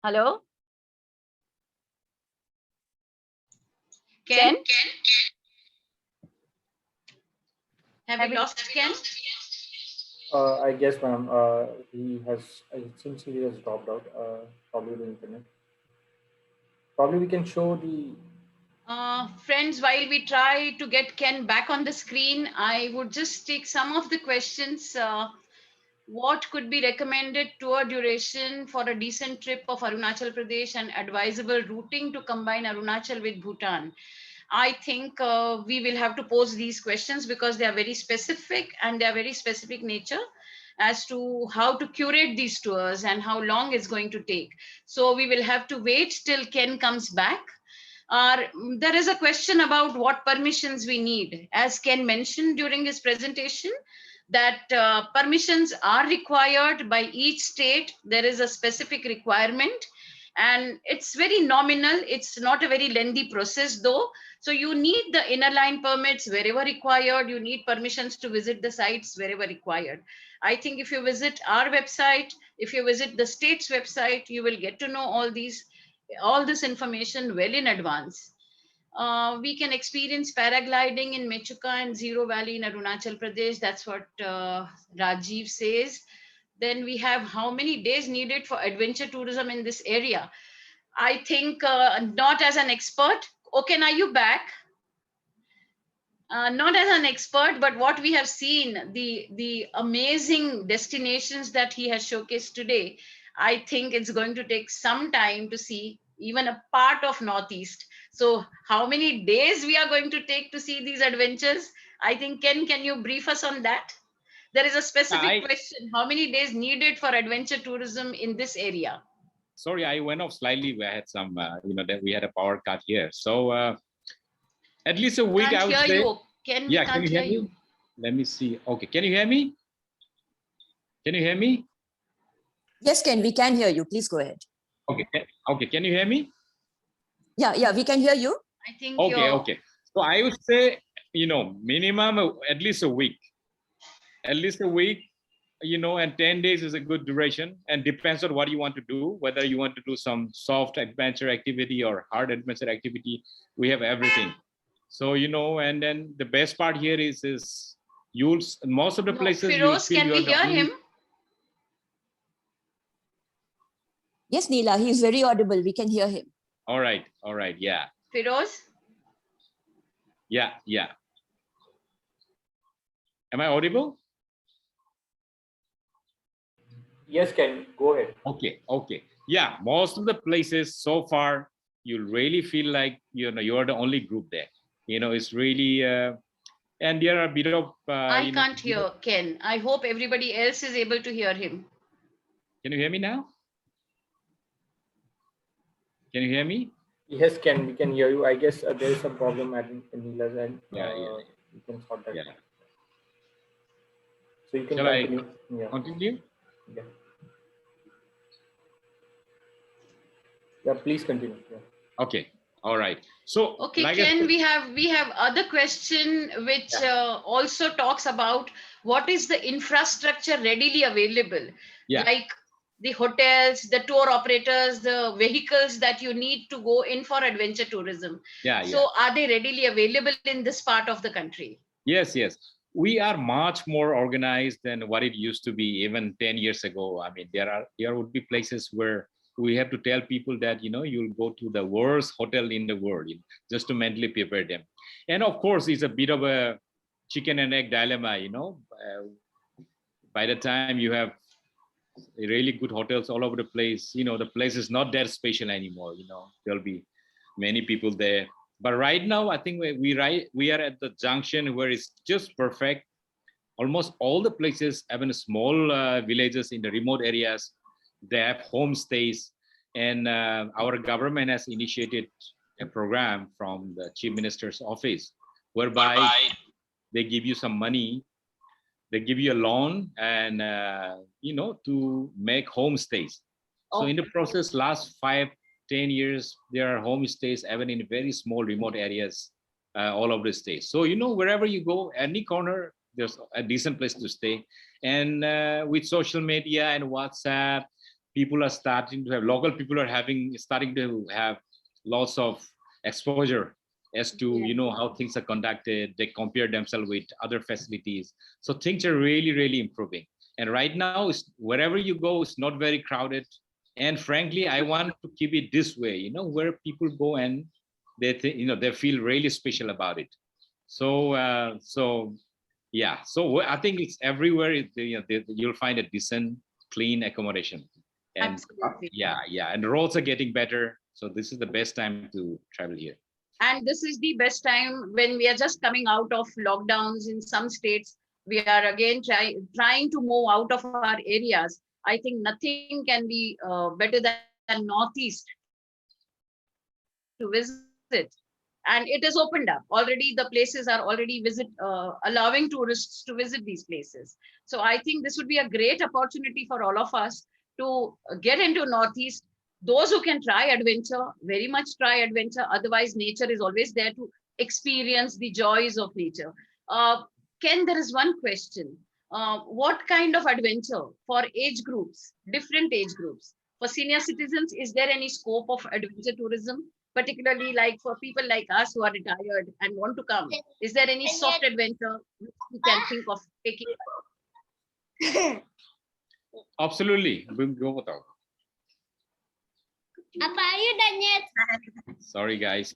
Hello? Ken? Have we lost Ken? I guess, ma'am, he has. It seems he has dropped out. Probably the internet. Probably we can show the. Friends, while we try to get Ken back on the screen, I would just take some of the questions. What could be recommended tour duration for a decent trip of Arunachal Pradesh and advisable routing to combine Arunachal with Bhutan? I think we will have to pose these questions because they are very specific and they are very specific nature as to how to curate these tours and how long it's going to take. So we will have to wait till Ken comes back. There is a question about what permissions we need. As Ken mentioned during his presentation, that permissions are required by each state. There is a specific requirement and it's very nominal. It's not a very lengthy process though. So you need the inner line permits wherever required. You need permissions to visit the sites wherever required. I think if you visit our website, if you visit the state's website, you will get to know all this information well in advance. We can experience paragliding in Mechuka and Zero Valley in Arunachal Pradesh. That's what Rajiv says. Then we have how many days needed for adventure tourism in this area. I think not as an expert. Okay, are you back? Not as an expert, but what we have seen, the amazing destinations that he has showcased today, I think it's going to take some time to see even a part of Northeast. So how many days we are going to take to see these adventures? I think, Ken, can you brief us on that? There is a specific question. How many days needed for adventure tourism in this area? Sorry, I went off slightly. We had some, that we had a power cut here. So at least a week, I would say. You. Ken, Yeah, we can't hear you. Let me see. Okay, can you hear me? Can you hear me? Yes, Ken, we can hear you. Please go ahead. Okay, okay. Can you hear me? Yeah, we can hear you. I think. Okay. So I would say, minimum at least a week. At least a week, and 10 days is a good duration, and depends on what you want to do, whether you want to do some soft adventure activity or hard adventure activity. We have everything. So, and then the best part here is most of the places. Firoz, can we hear him? Yes, Neela, he's very audible. We can hear him. All right. Yeah. Firoz? Yeah. Am I audible? Yes, Ken, go ahead. Okay. Yeah, most of the places so far, you really feel like, you're the only group there. It's really, and there are a bit of... I can't hear Ken. I hope everybody else is able to hear him. Can you hear me now? Can you hear me? Yes, Ken, we can hear you. I guess there is some problem at Neela's end. Yeah. You can sort that. Yeah. So you can Shall continue. I continue? Yeah, please continue. Yeah. Okay. All right. So okay, like Ken, we have other question which also talks about what is the infrastructure readily available, like the hotels, the tour operators, the vehicles that you need to go in for adventure tourism. So are they readily available in this part of the country? Yes. We are much more organized than what it used to be even 10 years ago. I mean, there would be places where we have to tell people that, you'll go to the worst hotel in the world, just to mentally prepare them. And of course, it's a bit of a chicken and egg dilemma, by the time you have really good hotels all over the place, the place is not that special anymore. There'll be many people there. But right now, I think we are at the junction where it's just perfect. Almost all the places, even small villages in the remote areas, they have homestays, and our government has initiated a program from the Chief Minister's office, whereby they give you some money, they give you a loan, and to make homestays. So in the process, last 5-10 years, there are homestays even in very small remote areas all over the state. So wherever you go, any corner, there's a decent place to stay. And with social media and WhatsApp, people are starting to have, local people are starting to have lots of exposure as to how things are conducted. They compare themselves with other facilities, so things are really, really improving. And right now, wherever you go, it's not very crowded. And frankly, I want to keep it this way, where people go and they they feel really special about it. So yeah, so I think it's everywhere. You'll find a decent, clean accommodation. And Absolutely. yeah, and the roads are getting better. So this is the best time to travel here. And this is the best time when we are just coming out of lockdowns in some states. We are again trying to move out of our areas. I think nothing can be better than Northeast to visit. And it is opened up. Already the places are already allowing tourists to visit these places. So I think this would be a great opportunity for all of us to get into Northeast. Those who can try adventure, very much try adventure. Otherwise, nature is always there to experience the joys of nature. Ken, there is one question. What kind of adventure for age groups, different age groups? For senior citizens, is there any scope of adventure tourism, particularly like for people like us who are retired and want to come? Is there any soft adventure which we can think of taking? Absolutely. Go with that. Apa you done yet? Sorry, guys.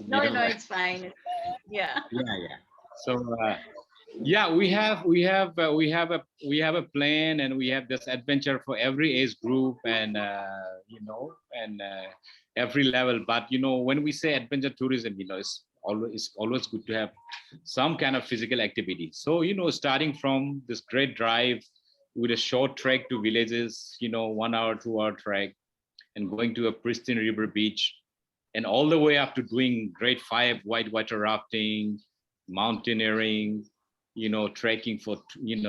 No, it's fine. Yeah. Yeah. So yeah, we have a plan, and we have this adventure for every age group, and every level. But when we say adventure tourism, it's always good to have some kind of physical activity. So starting from this great drive with a short trek to villages, 1 hour, 2 hour trek, and going to a pristine river beach, and all the way up to doing grade 5 whitewater rafting, mountaineering, trekking for,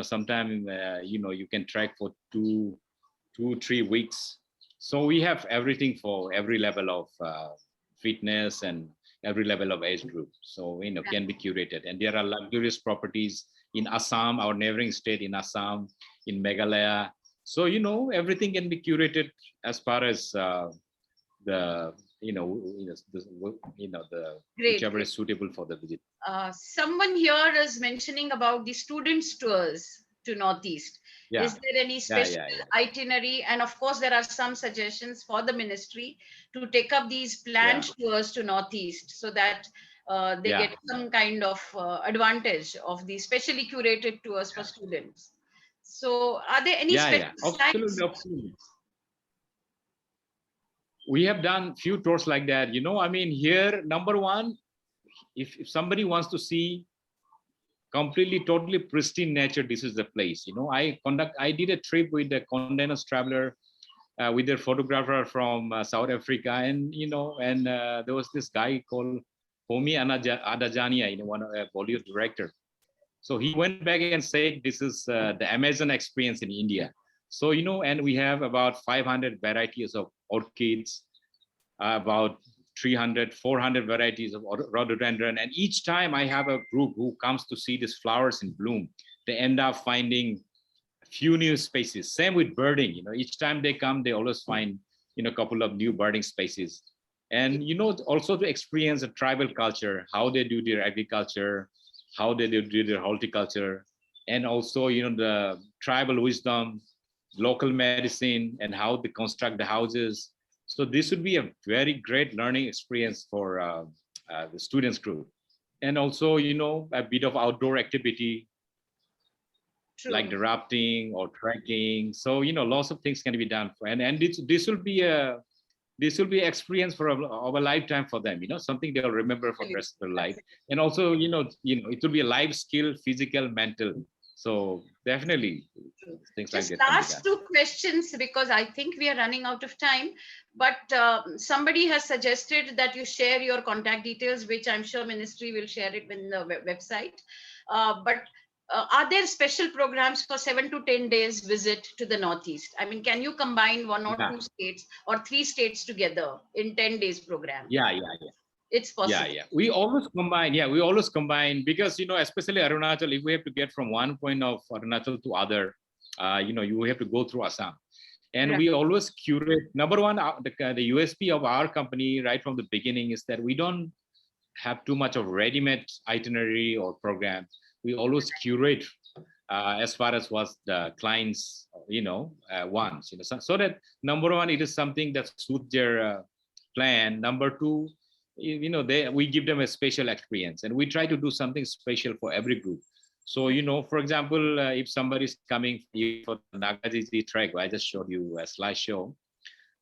sometime, you can trek for 2-3 weeks. So we have everything for every level of fitness and every level of age group. So, can be curated. And there are luxurious properties in Assam, our neighboring state, in Assam, in Meghalaya. So, everything can be curated as far as the whichever is suitable for the visit. Someone here is mentioning about the students' tours to Northeast. Yeah. Is there any special itinerary? And of course, there are some suggestions for the ministry to take up these planned tours to Northeast so that they get some kind of advantage of the specially curated tours for students. So are there any special Absolutely. We have done few tours like that. Here, number one, if somebody wants to see completely, totally pristine nature, this is the place. I did a trip with the Condense Traveler, with their photographer from South Africa, and there was this guy called Homi Adajania, one Bollywood director. So he went back and said, this is the Amazon experience in India. So, and we have about 500 varieties of orchids, about 300-400 varieties of rhododendron. And each time I have a group who comes to see these flowers in bloom, they end up finding a few new species. Same with birding, each time they come, they always find, a couple of new birding species. And, also to experience the tribal culture, how they do their agriculture, how they do their horticulture, and also, the tribal wisdom, local medicine, and how they construct the houses. So this would be a very great learning experience for the students group. And also, a bit of outdoor activity, like the rafting or trekking. So, lots of things can be done. And this will be an experience of a lifetime for them, something they'll remember for the rest of their life. And also, it will be a life skill, physical, mental. So definitely things like Just that can be last done. two questions because I think we are running out of time. But somebody has suggested that you share your contact details, which I'm sure Ministry will share it in the website. But are there special programs for 7 to 10 days visit to the Northeast? I mean, can you combine one or Yeah. two states or three states together in 10 days program? Yeah. It's possible. Yeah. We always combine. Yeah, we always combine because, especially Arunachal, if we have to get from one point of Arunachal to other, you have to go through Assam. And Right. we always curate. Number one, the USP of our company right from the beginning is that we don't have too much of ready-made itinerary or program. We always curate as far as what the clients, wants. So that number one, it is something that suits their plan. Number two, we give them a special experience, and we try to do something special for every group. So, for example, if somebody is coming for the Nagaji trek, I just showed you a slideshow.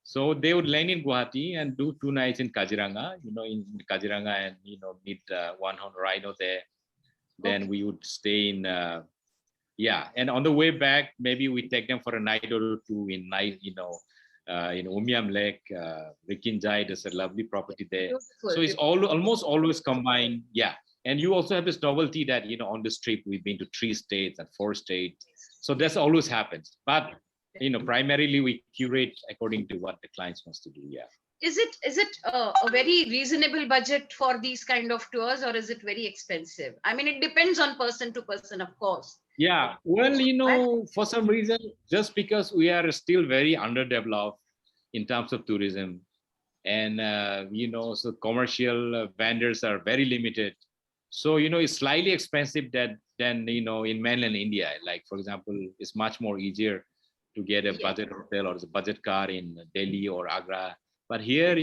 So they would land in Guwahati and do 2 nights in Kaziranga, in Kaziranga, and, meet one horned rhino there. Then we would stay in, and on the way back, maybe we take them for a night or two in Umiam Lake, Rikinjai. There's a lovely property there. Beautiful. So it's almost always combined. Yeah. And you also have this novelty that, on this trip, we've been to 3 states and 4 states. So that's always happens. But, primarily we curate according to what the clients wants to do. Yeah. Is it a very reasonable budget for these kind of tours, or is it very expensive? I mean, it depends on person to person, of course. Yeah, well, for some reason, just because we are still very underdeveloped in terms of tourism, and so commercial vendors are very limited. So it's slightly expensive than in mainland India. Like, for example, it's much more easier to get a budget hotel or a budget car in Delhi or Agra. But here,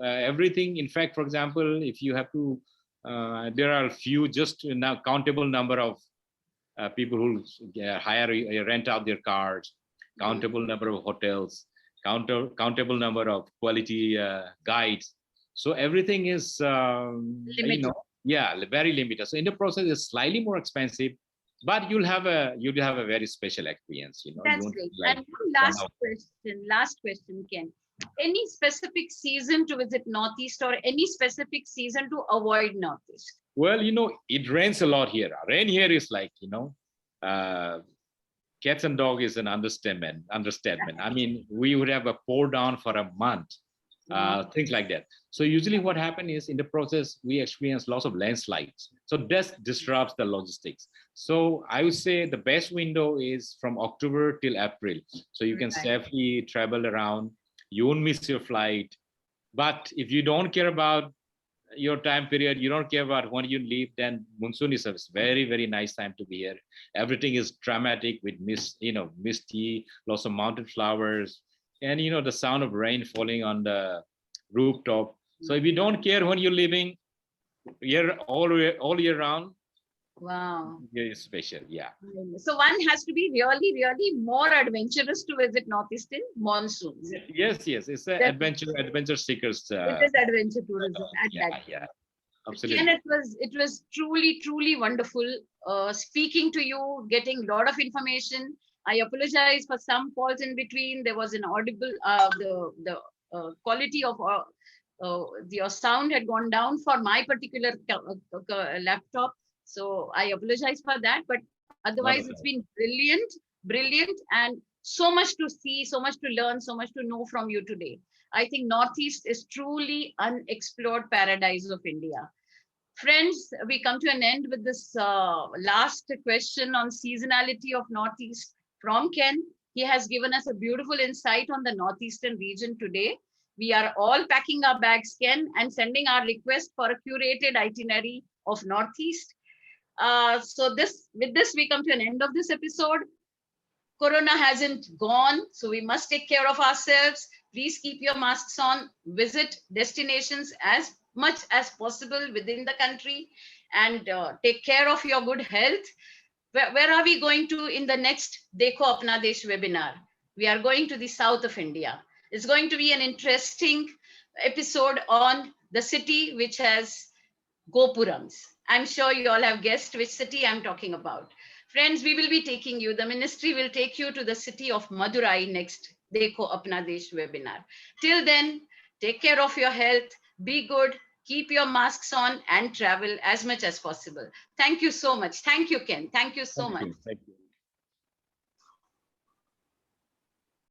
everything. In fact, for example, if you have to, there are a few just now countable number of people who rent out their cars, countable number of hotels, countable number of quality guides. So everything is, Limited. very limited. So in the process, it's slightly more expensive, but you'll have a very special experience. That's great. And one last question, Ken. Any specific season to visit Northeast, or any specific season to avoid Northeast? Well, it rains a lot here. Rain here is like, cats and dog is an understatement. I mean, we would have a pour down for a month, things like that. So usually what happens is in the process, we experience lots of landslides. So that disrupts the logistics. So I would say the best window is from October till April. So you can safely travel around. You won't miss your flight. But if you don't care about your time period, you don't care about when you leave, then monsoon is a very, very nice time to be here. Everything is dramatic with misty, lots of mountain flowers, and the sound of rain falling on the rooftop. So if you don't care when you're living all year round, wow, very special. Yeah. So one has to be really, really more adventurous to visit Northeast in monsoons. Yes. It's an adventure seekers. It is adventure tourism at that. Yeah. Absolutely. And it was truly, truly wonderful speaking to you, getting a lot of information. I apologize for some faults in between. There was an audible, the quality of your sound had gone down for my particular laptop. So I apologize for that, but otherwise it's been brilliant, and so much to see, so much to learn, so much to know from you today. I think Northeast is truly unexplored paradise of India. Friends, we come to an end with this last question on seasonality of Northeast from Ken. He has given us a beautiful insight on the Northeastern region today. We are all packing our bags, Ken, and sending our request for a curated itinerary of Northeast. So with this, we come to an end of this episode. Corona hasn't gone, so we must take care of ourselves. Please keep your masks on. Visit destinations as much as possible within the country, and take care of your good health. Where are we going to in the next Dekho Apna Desh webinar? We are going to the south of India. It's going to be an interesting episode on the city which has Gopurams. I'm sure you all have guessed which city I'm talking about. Friends, we will be taking you, the ministry will take you to the city of Madurai next Dekho Apna Desh webinar. Till then, take care of your health, be good, keep your masks on and travel as much as possible. Thank you so much. Thank you, Ken. Thank you so much. Thank you.